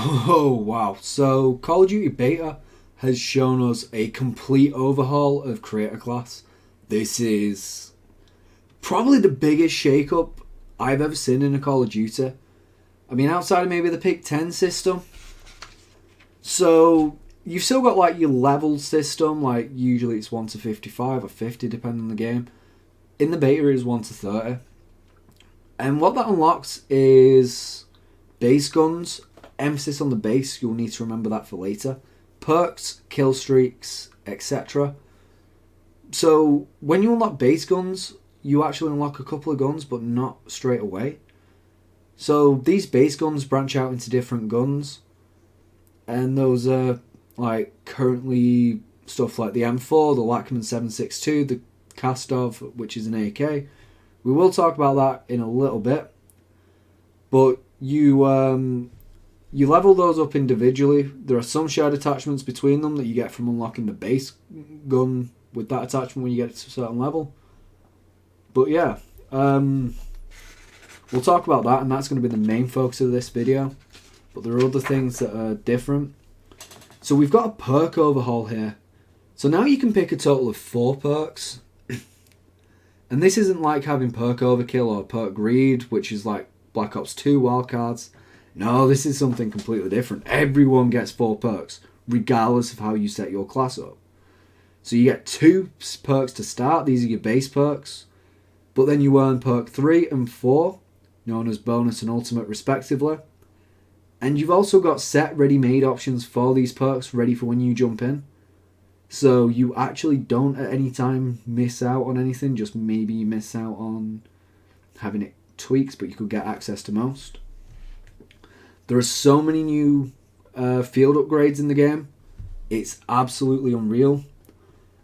Oh wow. So Call of Duty Beta has shown us a complete overhaul of creator class. This is probably the biggest shake-up I've ever seen in a Call of Duty. I mean, outside of maybe the Pick 10 system. So you've still got like your level system, like usually it's 1 to 55 or 50 depending on the game. In the beta it is 1 to 30. And what that unlocks is base guns, emphasis on the base, you'll need to remember that for later. Perks, kill streaks, etc. So when you unlock base guns, you actually unlock a couple of guns, but not straight away. So these base guns branch out into different guns. And those are like currently stuff like the M4, the Lachman 762, the Kastov, which is an AK. We will talk about that in a little bit. But you level those up individually. There are some shared attachments between them that you get from unlocking the base gun with that attachment when you get to a certain level. But yeah, we'll talk about that, and that's going to be the main focus of this video. But there are other things that are different. So we've got a perk overhaul here. So now you can pick a total of 4 perks. And this isn't like having perk overkill or perk greed, which is like Black Ops 2 wildcards. No, this is something completely different. Everyone gets 4 perks, regardless of how you set your class up. So you get 2 perks to start. These are your base perks. But then you earn perk 3 and 4, known as bonus and ultimate respectively. And you've also got set ready-made options for these perks ready for when you jump in. So you actually don't at any time miss out on anything. Just maybe you miss out on having it tweaks, but you could get access to most. There are so many new field upgrades in the game. It's absolutely unreal.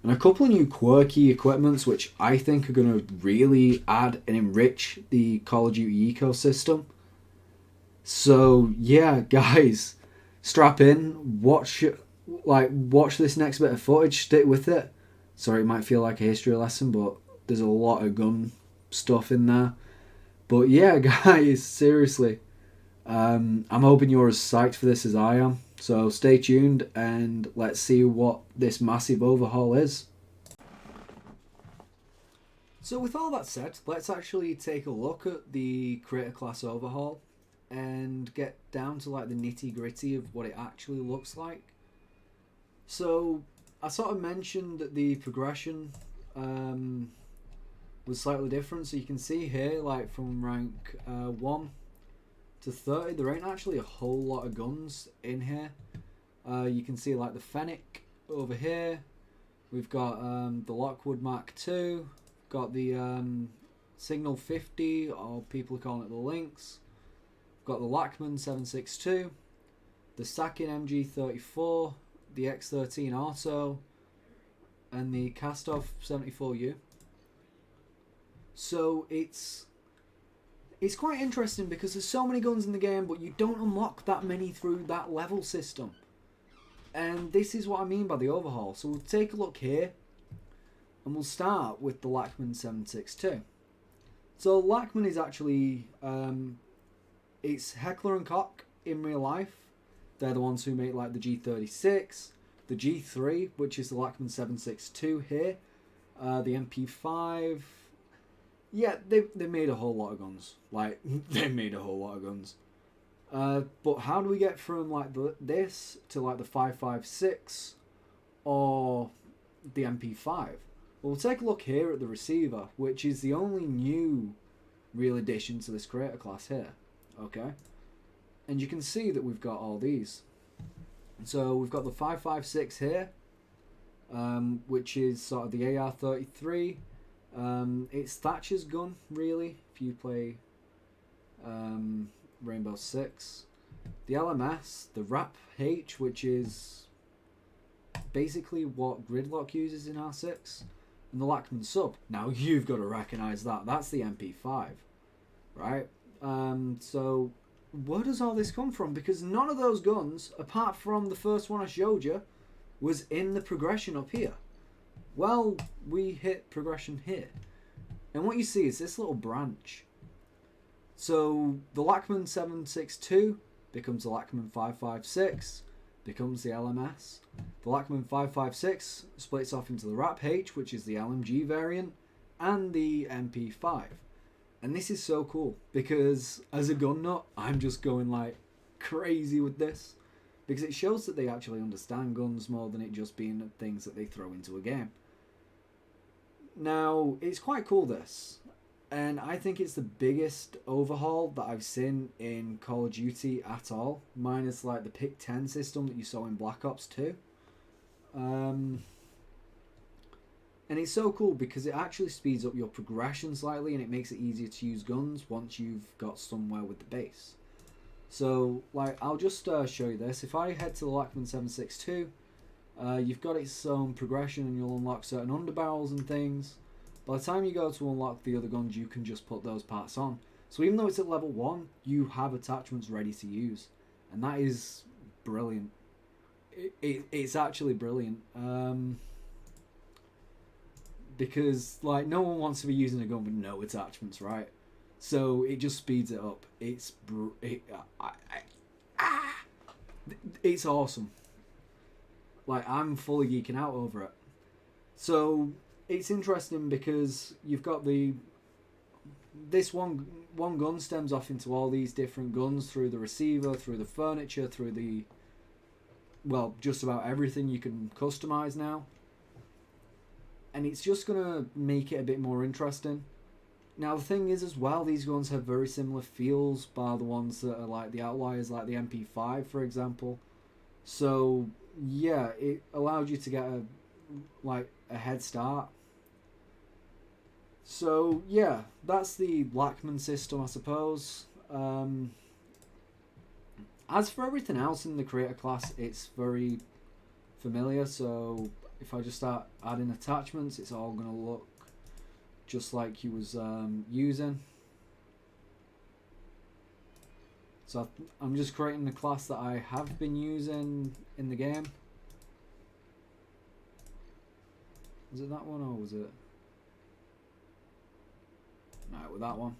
And a couple of new quirky equipments which I think are going to really add and enrich the Call of Duty ecosystem. So yeah, guys, strap in, watch this next bit of footage, stick with it. Sorry, it might feel like a history lesson, but there's a lot of gun stuff in there. But yeah, guys, seriously, I'm hoping you're as psyched for this as I am. So stay tuned and let's see what this massive overhaul is. So with all that said, let's actually take a look at the creator class overhaul and get down to like the nitty gritty of what it actually looks like. So I sort of mentioned that the progression was slightly different. So you can see here, like from rank 1 to 30, there ain't actually a whole lot of guns in here. You can see like the Fennec over here. We've got the Lockwood Mark II. Got the Signal 50, or people are calling it the Lynx. Got the Lachman 762, the Sakin MG34, the X13 Auto, and the Kastov 74U. So it's quite interesting because there's so many guns in the game, but you don't unlock that many through that level system. And this is what I mean by the overhaul. So we'll take a look here, and we'll start with the Lachman 762. So Lachman is actually it's Heckler and Koch in real life. They're the ones who make like the G36, the G3, which is the Lachman 762 here, the MP5. Yeah, they made a whole lot of guns. Like, they made a whole lot of guns. But how do we get from like this to like the 5.56 or the MP5? Well, we'll take a look here at the receiver, which is the only new real addition to this creator class here. Okay, and you can see that we've got all these. So we've got the 5.56 here, which is sort of the AR-33. It's Thatcher's gun, really, if you play Rainbow Six. The LMS, the RAP-H, which is basically what Gridlock uses in R6, and the Lachman Sub. Now you've got to recognise that. That's the MP5, right? So where does all this come from? Because none of those guns, apart from the first one I showed you, was in the progression up here. Well, we hit progression here. And what you see is this little branch. So the Lachman 762 becomes the Lachman 556, becomes the LMS. The Lachman 556 splits off into the Rap H, which is the LMG variant, and the MP5. And this is so cool because as a gun nut, I'm just going like crazy with this because it shows that they actually understand guns more than it just being things that they throw into a game. Now, it's quite cool this, and I think it's the biggest overhaul that I've seen in Call of Duty at all, minus like the Pick 10 system that you saw in Black Ops 2. And it's so cool because it actually speeds up your progression slightly and it makes it easier to use guns once you've got somewhere with the base. So, like, I'll just show you this. If I head to the Lachman 762, you've got its own progression and you'll unlock certain underbarrels and things. By the time you go to unlock the other guns, you can just put those parts on. So even though it's at level 1, you have attachments ready to use. And that is brilliant. It's actually brilliant. Because like no one wants to be using a gun with no attachments, right? So it just speeds it up. It's awesome. Like I'm fully geeking out over it. So it's interesting because you've got this one gun stems off into all these different guns through the receiver, through the furniture, through the just about everything you can customize now. And it's just going to make it a bit more interesting. Now the thing is as well, these guns have very similar feels bar the ones that are like the outliers, like the MP5 for example. So yeah, it allowed you to get a head start. So yeah, that's the Lachman system I suppose. As for everything else in the creator class, it's very familiar, so if I just start adding attachments, it's all going to look just like you was using. So I'm just creating the class that I have been using in the game. Was it that one or was it? No, with that one.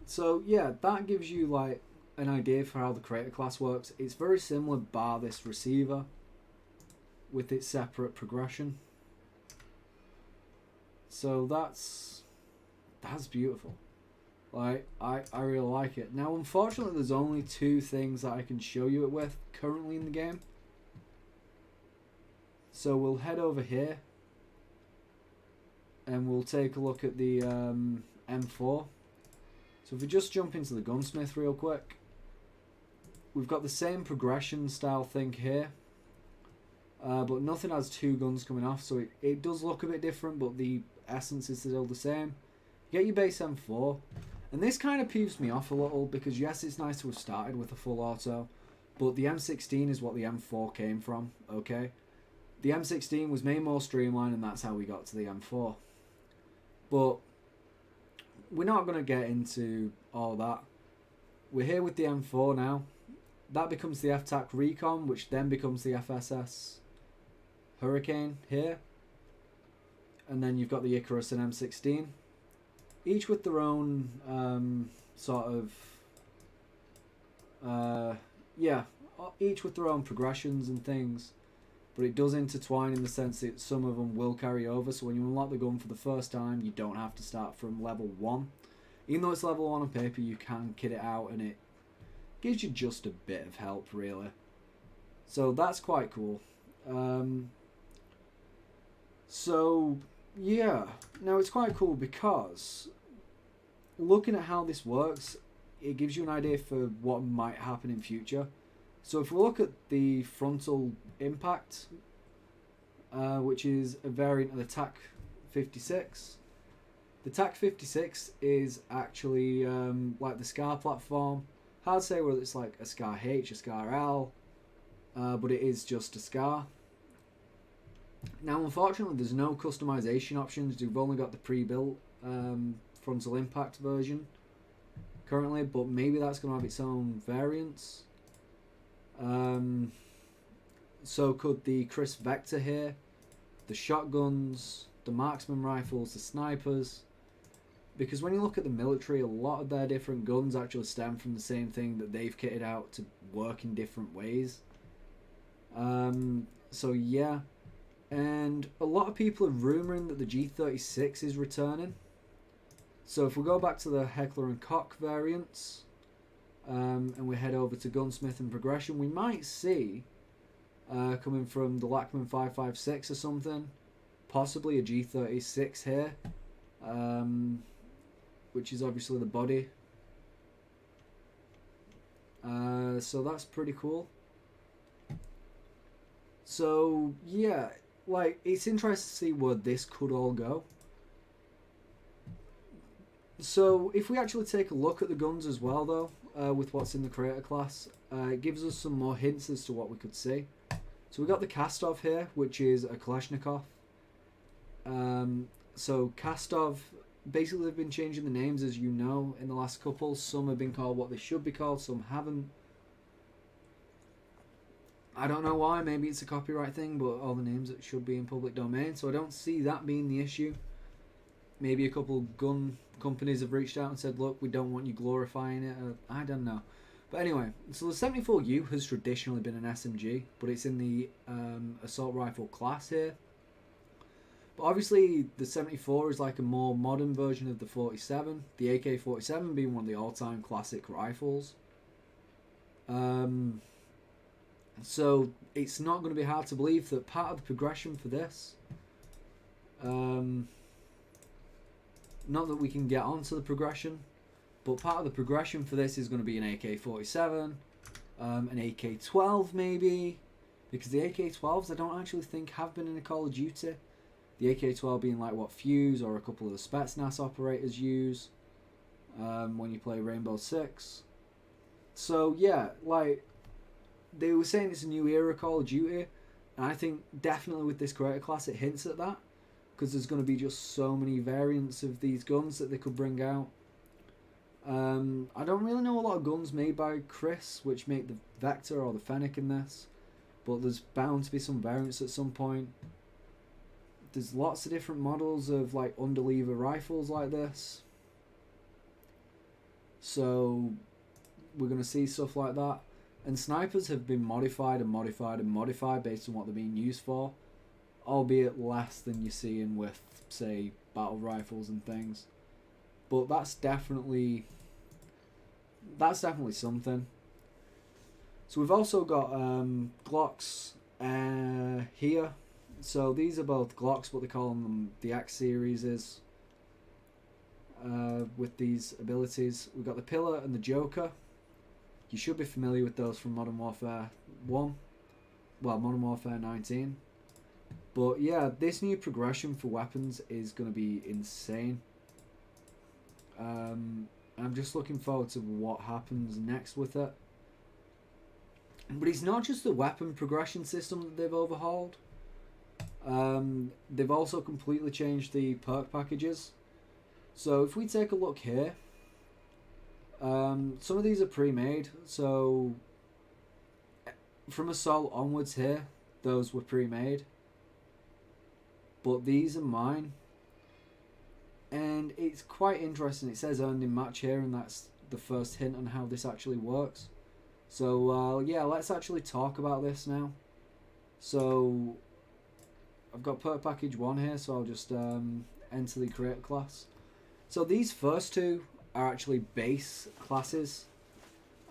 So yeah, that gives you like an idea for how the creator class works. It's very similar bar this receiver with its separate progression. So that's beautiful. Like I really like it. Now unfortunately there's only 2 things that I can show you it with currently in the game. So we'll head over here and we'll take a look at the M4. So if we just jump into the gunsmith real quick, we've got the same progression style thing here, but nothing has 2 guns coming off, so it does look a bit different, but the essence is still the same. You get your base M4, and this kind of peeves me off a little, because yes, it's nice to have started with a full auto, but the M16 is what the M4 came from, okay? The M16 was made more streamlined, and that's how we got to the M4. But we're not going to get into all that. We're here with the M4 now. That becomes the FTAC Recon, which then becomes the FSS Hurricane here. And then you've got the Icarus and M16. Each with their own each with their own progressions and things. But it does intertwine in the sense that some of them will carry over. So when you unlock the gun for the first time, you don't have to start from level 1. Even though it's level 1 on paper, you can kit it out and it gives you just a bit of help, really. So that's quite cool. So yeah, now it's quite cool because looking at how this works, it gives you an idea for what might happen in future. So if we look at the frontal impact, which is a variant of the TAC 56, the TAC 56 is actually like the SCAR platform. Hard to say whether it's like a SCAR H, a SCAR L, but it is just a SCAR. Now unfortunately there's no customization options. We've only got the pre-built frontal impact version currently, but maybe that's going to have its own variants. So could the Chris Vector here, the shotguns, the marksman rifles, the snipers. Because when you look at the military, a lot of their different guns actually stem from the same thing that they've kitted out to work in different ways. So yeah, and a lot of people are rumouring that the G36 is returning. So if we go back to the Heckler and Koch variants, and we head over to Gunsmith and Progression, we might see, coming from the Lachman 556 or something, possibly a G36 here, which is obviously the body. So that's pretty cool. So yeah, like, it's interesting to see where this could all go. So if we actually take a look at the guns as well, though, with what's in the creator class, it gives us some more hints as to what we could see. So we got the Kastov here, which is a Kalashnikov. So Kastov, basically they've been changing the names, as you know, in the last couple. Some have been called what they should be called, some haven't. I don't know why, maybe it's a copyright thing, but all the names that should be in public domain, so I don't see that being the issue. Maybe a couple gun companies have reached out and said, look, we don't want you glorifying it. I don't know. But anyway, so the 74U has traditionally been an SMG, but it's in the assault rifle class here. But obviously, the 74 is like a more modern version of the 47, the AK-47 being one of the all-time classic rifles. So it's not going to be hard to believe that part of the progression for this, not that we can get onto the progression, but part of the progression for this is going to be an AK-47, an AK-12 maybe, because the AK-12s I don't actually think have been in a Call of Duty. The AK-12 being like what Fuse or a couple of the Spetsnaz operators use when you play Rainbow Six. So yeah, like, they were saying it's a new era Call of Duty, and I think definitely with this creator class it hints at that, because there's going to be just so many variants of these guns that they could bring out. I don't really know a lot of guns made by Chris which make the Vector or the Fennec in this, but there's bound to be some variants at some point. There's lots of different models of like underlever rifles like this, so we're going to see stuff like that. And snipers have been modified and modified and modified based on what they're being used for, albeit less than you're seeing with, say, battle rifles and things. But that's definitely something. So we've also got Glocks here. So these are both Glocks, but they call them the X series is, with these abilities. We've got the Pillar and the Joker. You should be familiar with those from Modern Warfare 1. Well, Modern Warfare 19. But yeah, this new progression for weapons is going to be insane. I'm just looking forward to what happens next with it. But it's not just the weapon progression system that they've overhauled. They've also completely changed the perk packages. So if we take a look here, some of these are pre-made. So from Assault onwards here, those were pre-made. But these are mine. And it's quite interesting. It says earned in match here, and that's the first hint on how this actually works. So yeah, let's actually talk about this now. So I've got perk package 1 here, so I'll just enter the creator class. So these first two are actually base classes.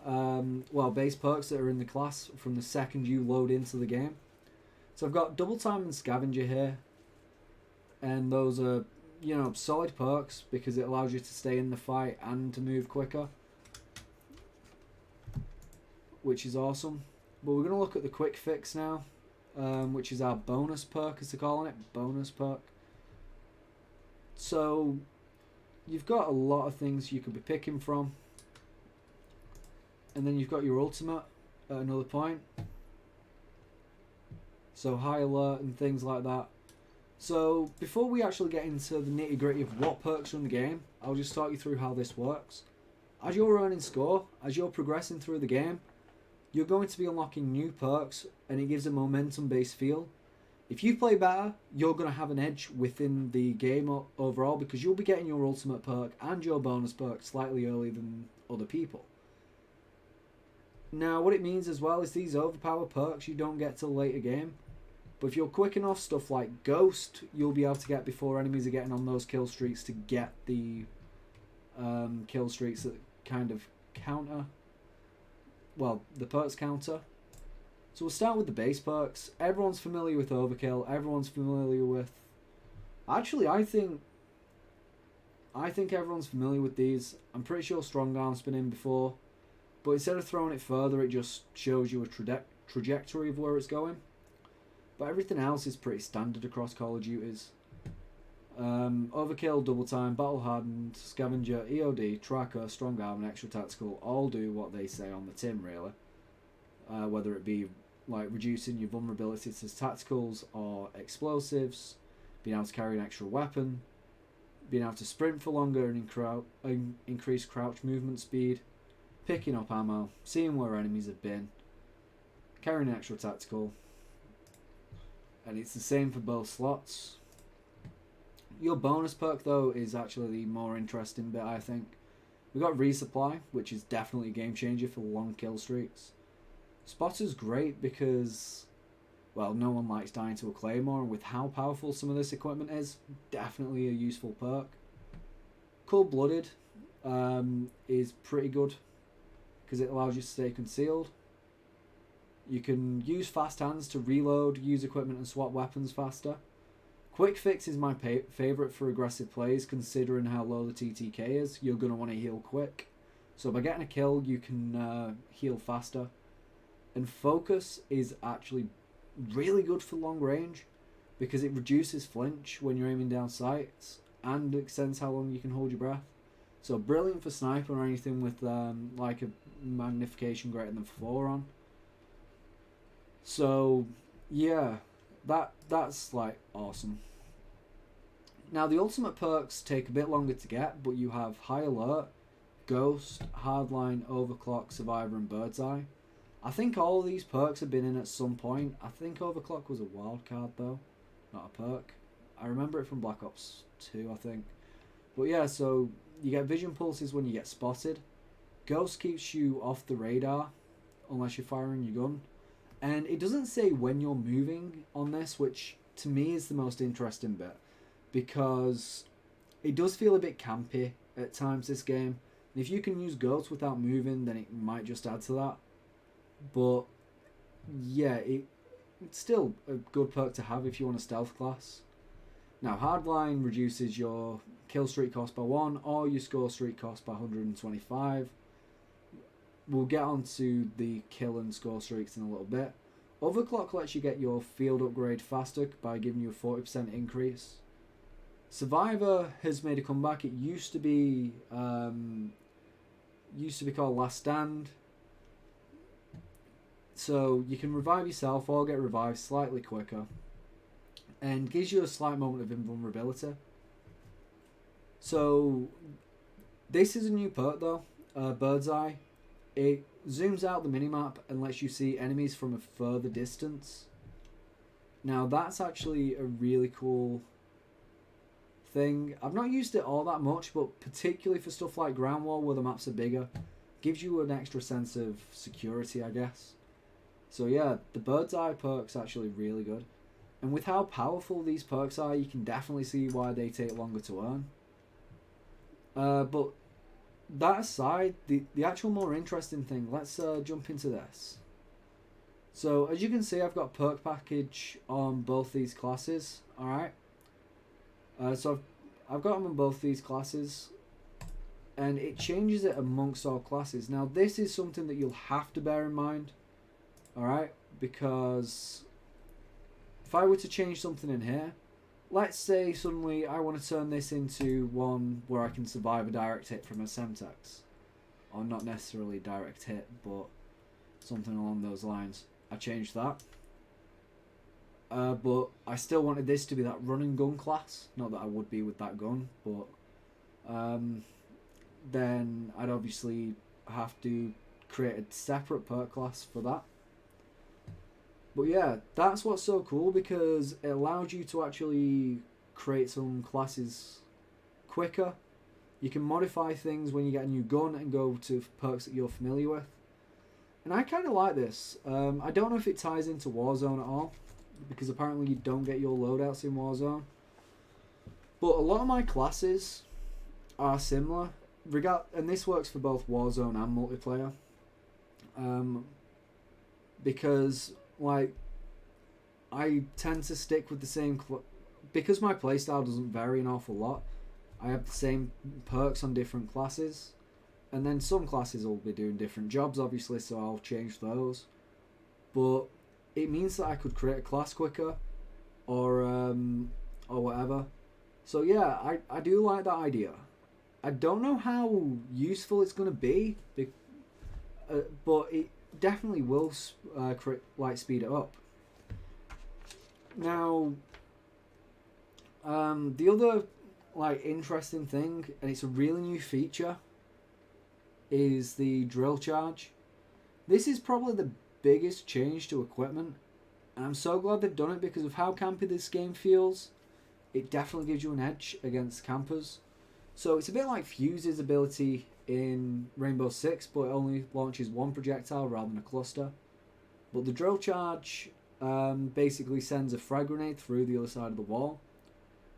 Well, base perks that are in the class from the second you load into the game. So I've got Double Time and Scavenger here. And those are, you know, solid perks because it allows you to stay in the fight and to move quicker, which is awesome. But we're going to look at the quick fix now, which is our bonus perk, as they're calling it, bonus perk. So you've got a lot of things you could be picking from, and then you've got your ultimate at another point, so high alert and things like that. So before we actually get into the nitty gritty of what perks are in the game, I'll just talk you through how this works. As you're earning score, as you're progressing through the game, you're going to be unlocking new perks, and it gives a momentum based feel. If you play better, you're going to have an edge within the game overall, because you'll be getting your ultimate perk and your bonus perk slightly earlier than other people. Now, what it means as well is these overpower perks you don't get till later game. But if you're quick enough, stuff like Ghost, you'll be able to get before enemies are getting on those kill streaks to get the kill streaks that kind of counter, well, the perks counter. So we'll start with the base perks. Everyone's familiar with Overkill. Everyone's familiar with... Actually, I think everyone's familiar with these. I'm pretty sure Strong Arm's been in before. But instead of throwing it further, it just shows you a trajectory of where it's going. But everything else is pretty standard across Call of Duties. Overkill, Double Time, Battle Hardened, Scavenger, EOD, Tracker, Strong Arm and Extra Tactical all do what they say on the tin, really. Whether it be like reducing your vulnerability to tacticals or explosives, being able to carry an extra weapon, being able to sprint for longer and increase crouch movement speed, picking up ammo, seeing where enemies have been, carrying an extra tactical, and it's the same for both slots. Your bonus perk though is actually the more interesting bit, I think. We've got Resupply, which is definitely a game changer for long kill streaks. Spotter's great because, well, no one likes dying to a Claymore, and with how powerful some of this equipment is, definitely a useful perk. Cold-Blooded is pretty good because it allows you to stay concealed. You can use fast hands to reload, use equipment and swap weapons faster. Quick Fix is my favourite for aggressive plays, considering how low the TTK is. You're going to want to heal quick. So by getting a kill, you can heal faster. And Focus is actually really good for long range because it reduces flinch when you're aiming down sights and extends how long you can hold your breath. So brilliant for sniper or anything with like a magnification greater than 4 on. So yeah, that's like awesome. Now the ultimate perks take a bit longer to get, but you have High Alert, Ghost, Hardline, Overclock, Survivor and Bird's Eye. I think all of these perks have been in at some point. I think Overclock was a wild card though, not a perk. I remember it from Black Ops 2, I think. But yeah, so you get vision pulses when you get spotted. Ghost keeps you off the radar unless you're firing your gun. And it doesn't say when you're moving on this, which to me is the most interesting bit, because it does feel a bit campy at times, this game. And if you can use Ghost without moving, then it might just add to that. But yeah, it's still a good perk to have if you want a stealth class. Now Hardline reduces your kill streak cost by 1 or your score streak cost by 125. We'll get onto the kill and score streaks in a little bit. Overclock lets you get your field upgrade faster by giving you a 40% increase. Survivor has made a comeback. It used to be called Last Stand. So you can revive yourself or get revived slightly quicker, and gives you a slight moment of invulnerability. So this is a new perk though, Bird's Eye. It zooms out the minimap and lets you see enemies from a further distance. Now that's actually a really cool thing. I've not used it all that much, but particularly for stuff like Ground War where the maps are bigger, gives you an extra sense of security, I guess. So yeah, the Bird's Eye perk's actually really good. And with how powerful these perks are, you can definitely see why they take longer to earn. But that aside, the actual more interesting thing, let's jump into this. So as you can see, I've got perk package on both these classes. Alright. So I've got them on both these classes, and it changes it amongst all classes. Now this is something that you'll have to bear in mind. Alright, because if I were to change something in here, let's say suddenly I want to turn this into one where I can survive a direct hit from a Semtex. Or not necessarily direct hit, but something along those lines. I changed that. But I still wanted this to be that run and gun class. Not that I would be with that gun, but then I'd obviously have to create a separate perk class for that. But yeah, that's what's so cool, because it allows you to actually create some classes quicker. You can modify things when you get a new gun and go to perks that you're familiar with. And I kind of like this. I don't know if it ties into Warzone at all, because apparently you don't get your loadouts in Warzone. But a lot of my classes are similar, and this works for both Warzone and multiplayer. Because like I tend to stick with the same because my playstyle doesn't vary an awful lot. I have the same perks on different classes, and then some classes will be doing different jobs, obviously, so I'll change those. But it means that I could create a class quicker, or whatever. So yeah, I do like that idea. I don't know how useful it's going to be, but it definitely will speed it up. Now, the other interesting thing, and it's a really new feature, is the drill charge. This is probably the biggest change to equipment, and I'm so glad they've done it because of how campy this game feels. It definitely gives you an edge against campers. So it's a bit like Fuse's ability in Rainbow Six, but it only launches one projectile rather than a cluster. But the drill charge basically sends a frag grenade through the other side of the wall,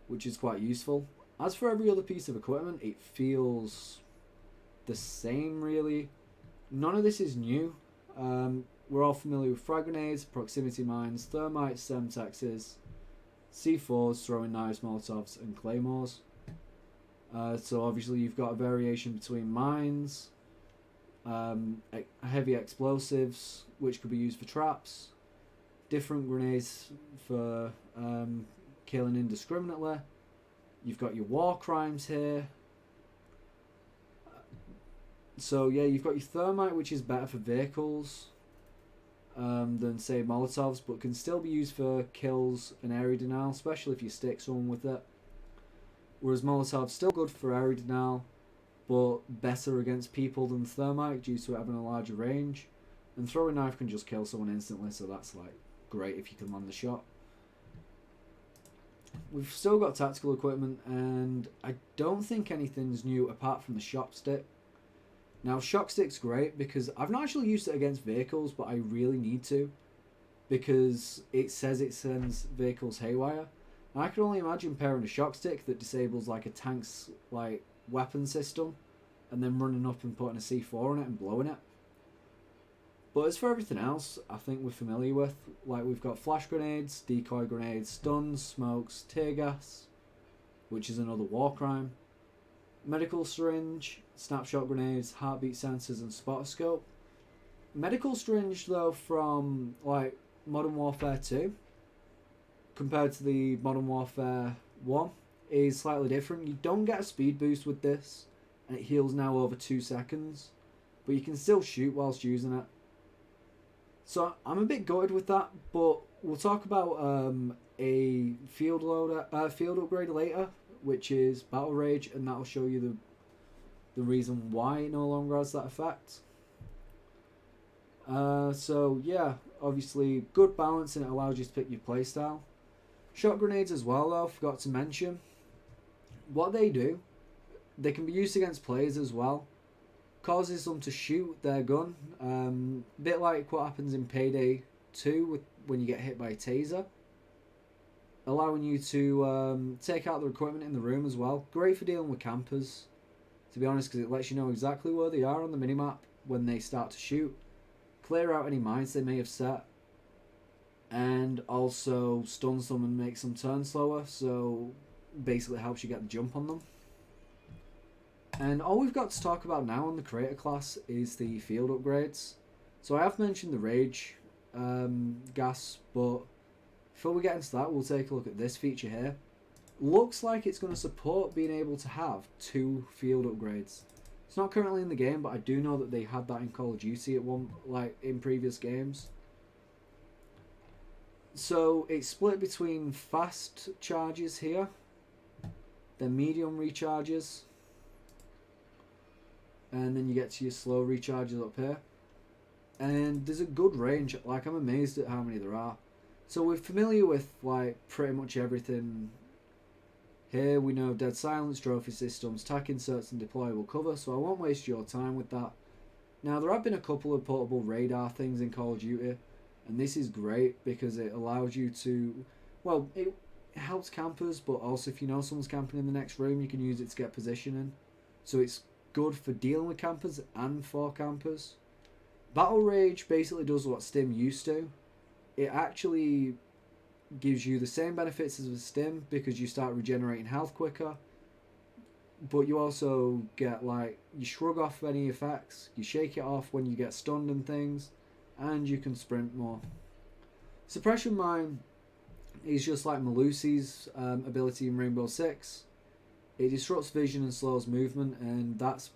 which is quite useful. As for every other piece of equipment, it feels the same really. None of this is new. We're all familiar with frag grenades, proximity mines, thermites, semtexes, C4s, throwing knives, molotovs, and claymores. So obviously you've got a variation between mines, heavy explosives, which could be used for traps, different grenades for killing indiscriminately. You've got your war crimes here. So yeah, you've got your thermite, which is better for vehicles than say molotovs, but can still be used for kills and area denial, especially if you stick someone with it. Whereas molotov's still good for area denial, but better against people than thermite due to it having a larger range. And throwing knife can just kill someone instantly, so that's great if you can land the shot. We've still got tactical equipment, and I don't think anything's new apart from the shock stick. Now, shock stick's great because I've not actually used it against vehicles, but I really need to, because it says it sends vehicles haywire. And I can only imagine pairing a shock stick that disables a tank's weapon system, and then running up and putting a C4 on it and blowing it. But as for everything else, I think we're familiar with. We've got flash grenades, decoy grenades, stuns, smokes, tear gas, which is another war crime, medical syringe, snapshot grenades, heartbeat sensors, and spotter scope. Medical syringe, though, from Modern Warfare 2 compared to the Modern Warfare 1 is slightly different. You don't get a speed boost with this, and it heals now over 2 seconds, but you can still shoot whilst using it. So I'm a bit gutted with that, but we'll talk about a field upgrade later, which is Battle Rage, and that'll show you the reason why it no longer has that effect. So yeah, obviously good balance, and it allows you to pick your playstyle. Shot grenades as well, though, forgot to mention. What they do, they can be used against players as well. Causes them to shoot their gun, a bit like what happens in Payday 2 when you get hit by a taser. Allowing you to take out the equipment in the room as well. Great for dealing with campers, to be honest, because it lets you know exactly where they are on the minimap when they start to shoot. Clear out any mines they may have set, and also stuns them and makes them turn slower, so basically helps you get the jump on them. And all we've got to talk about now on the creator class is the field upgrades. So I have mentioned the rage gas, but before we get into that, we'll take a look at this feature here. Looks like it's going to support being able to have 2 field upgrades. It's not currently in the game, but I do know that they had that in Call of Duty in previous games. So it's split between fast charges here, then medium recharges, and then you get to your slow recharges up here. and there's a good range. Like, I'm amazed at how many there are. So we're familiar with like pretty much everything here. We know dead silence, trophy systems, tack inserts, and deployable cover, so I won't waste your time with that. Now, there have been a couple of portable radar things in Call of Duty, and this is great because it allows you to, well, it helps campers, but also if you know someone's camping in the next room, you can use it to get positioning. So it's good for dealing with campers and for campers. Battle Rage basically does what Stim used to. It actually gives you the same benefits as with Stim because you start regenerating health quicker, but you also get like, you shrug off any effects, you shake it off when you get stunned and things, and you can sprint more. Suppression Mine is just like Malusi's ability in Rainbow Six. It disrupts vision and slows movement, and that's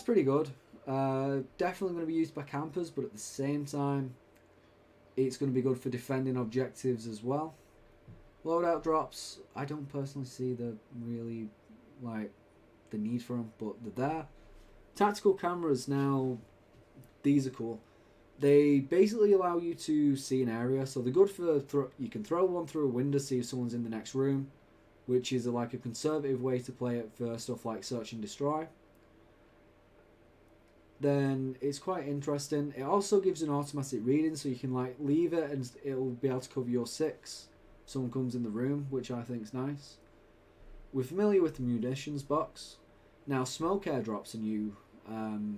pretty good. Definitely going to be used by campers, but at the same time, it's going to be good for defending objectives as well. Loadout drops, I don't personally see the really like the need for them, but they're there. Tactical cameras, now these are cool. They basically allow you to see an area, so they're good for you can throw one through a window, see if someone's in the next room, which is like a conservative way to play it for stuff like search and destroy. Then it's quite interesting. It also gives an automatic reading, so you can like leave it and it'll be able to cover your 6 if someone comes in the room, which I think is nice. We're familiar with the munitions box. Now, smoke airdrop's a new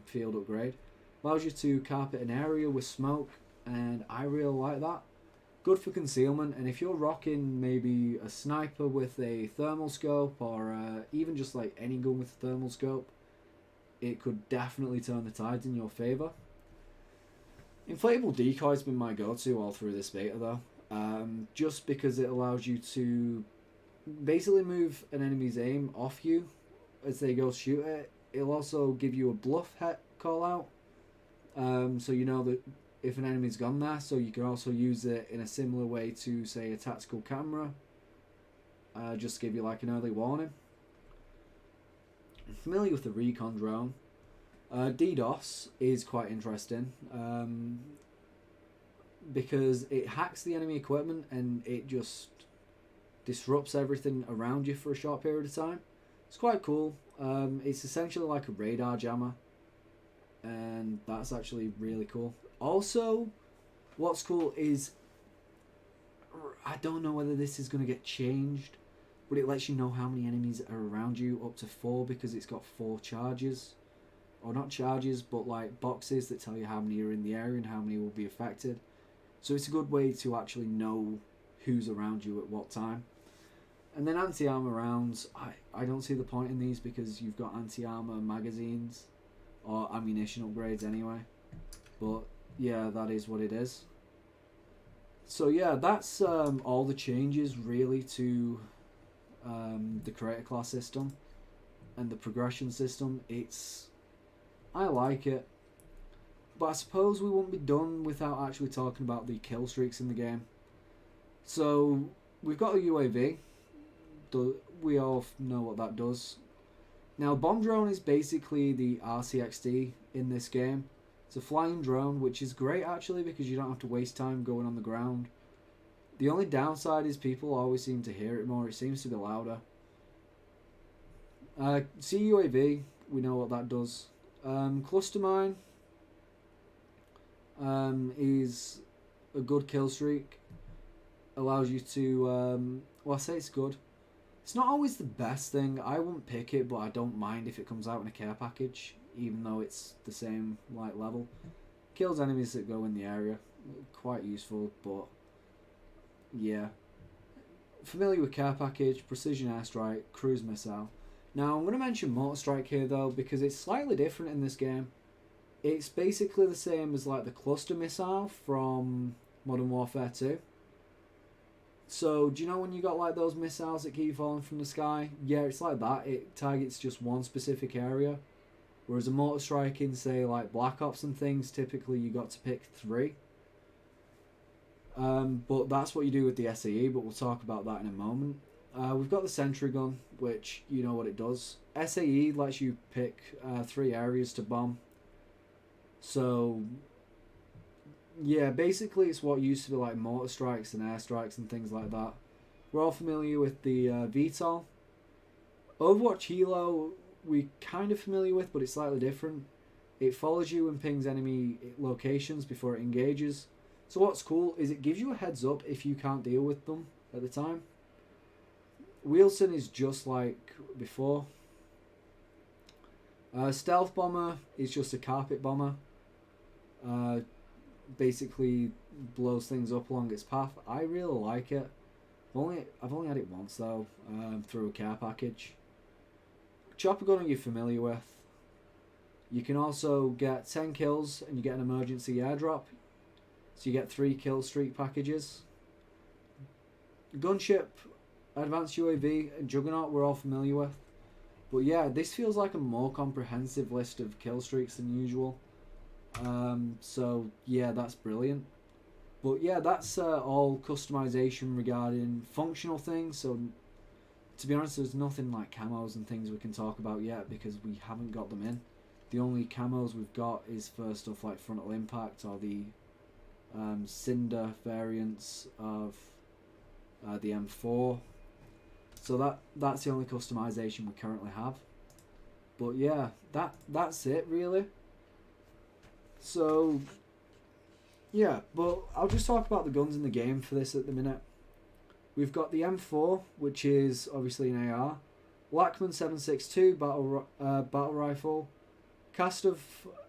field upgrade. Allows you to carpet an area with smoke, and I really like that. Good for concealment, and if you're rocking maybe a sniper with a thermal scope, or even just like any gun with a thermal scope, it could definitely turn the tides in your favour. Inflatable decoy's been my go-to all through this beta though, just because it allows you to basically move an enemy's aim off you as they go shoot it. It'll also give you a bluff call out, so you know that if an enemy's gone there, so you can also use it in a similar way to say a tactical camera, just to give you like an early warning. I'm familiar with the recon drone. DDoS is quite interesting because it hacks the enemy equipment and it just disrupts everything around you for a short period of time. It's quite cool. It's essentially like a radar jammer, and that's actually really cool. Also, what's cool is, I don't know whether this is going to get changed, but it lets you know how many enemies are around you, up to 4, because it's got 4 charges. Or not charges, but like boxes that tell you how many are in the area and how many will be affected. So it's a good way to actually know who's around you at what time. And then anti-armor rounds, I don't see the point in these because you've got anti-armor magazines, or ammunition upgrades anyway. But yeah, that is what it is. So yeah, that's all the changes really to the creator class system and the progression system. I like it, but I suppose we won't be done without actually talking about the kill streaks in the game. So we've got a UAV. We all know what that does. Now, bomb drone is basically the RCXD in this game. It's a flying drone, which is great actually because you don't have to waste time going on the ground. The only downside is people always seem to hear it more. It seems to be louder. CUAV, we know what that does. Cluster mine is a good kill streak. Allows you to, well, I say it's good. It's not always the best thing. I wouldn't pick it, but I don't mind if it comes out in a care package, even though it's the same like level. Kills enemies that go in the area. Quite useful, but yeah. Familiar with care package, precision airstrike, cruise missile. Now I'm going to mention mortar strike here though because it's slightly different in this game. It's basically the same as like the cluster missile from Modern Warfare 2. So, do you know when you got like those missiles that keep falling from the sky? Yeah, it's like that. It targets just one specific area. Whereas a mortar strike in, say, like Black Ops and things, typically you got to pick 3. But that's what you do with the SAE, but we'll talk about that in a moment. We've got the sentry gun, which you know what it does. SAE lets you pick 3 areas to bomb. So yeah, basically it's what used to be like mortar strikes and airstrikes and things like that. We're all familiar with the VTOL. Overwatch Helo we kind of familiar with, but it's slightly different. It follows you and pings enemy locations before it engages. So what's cool is it gives you a heads up if you can't deal with them at the time. Wheelson is just like before. Stealth Bomber is just a carpet bomber. Basically blows things up along its path. I really like it. I've only had it once though, through a care package. Chopper Gunner you're familiar with. You can also get 10 kills and you get an emergency airdrop. So you get 3 kill streak packages. Gunship, Advanced UAV, and Juggernaut we're all familiar with. But yeah, this feels like a more comprehensive list of kill streaks than usual. So yeah, that's brilliant. But yeah, that's all customization regarding functional things. So to be honest, there's nothing like camos and things we can talk about yet because we haven't got them in. The only camos we've got is for stuff like frontal impact or the cinder variants of the M4. So that's the only customization we currently have. But yeah, that's it really. So yeah, but I'll just talk about the guns in the game for this at the minute. We've got the M4, which is obviously an AR, Lachman 762 battle rifle, Kastov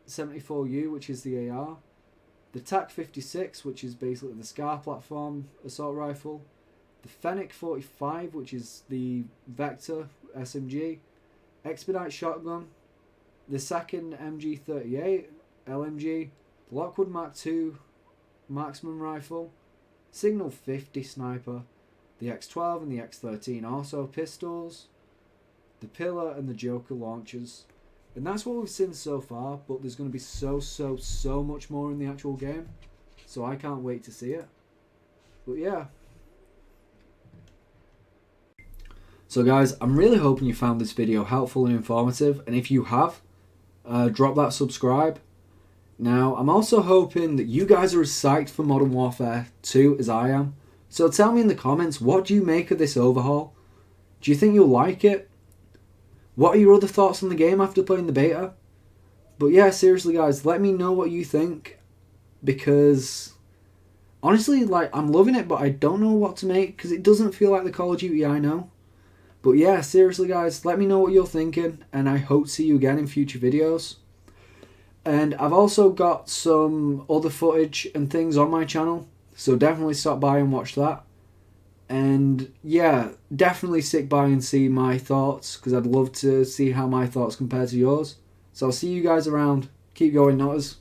74U, which is the AR, the TAC 56, which is basically the SCAR platform assault rifle, the Fennec 45, which is the Vector SMG, Expedite shotgun, the second MG38 LMG, the Lockwood Mark II marksman rifle, Signal 50 sniper, the X12 and the X13 also pistols, the Pillar and the Joker launchers. And that's what we've seen so far, but there's going to be so much more in the actual game. So I can't wait to see it. But yeah. So guys, I'm really hoping you found this video helpful and informative. And if you have, drop that subscribe. Now, I'm also hoping that you guys are as psyched for Modern Warfare 2 as I am. So tell me in the comments, what do you make of this overhaul? Do you think you'll like it? What are your other thoughts on the game after playing the beta? But yeah, seriously guys, let me know what you think. Because honestly, like, I'm loving it, but I don't know what to make. Because it doesn't feel like the Call of Duty I know. But yeah, seriously guys, let me know what you're thinking. And I hope to see you again in future videos. And I've also got some other footage and things on my channel. So definitely stop by and watch that. And yeah, definitely stick by and see my thoughts, because I'd love to see how my thoughts compare to yours. So I'll see you guys around. Keep going, Notters.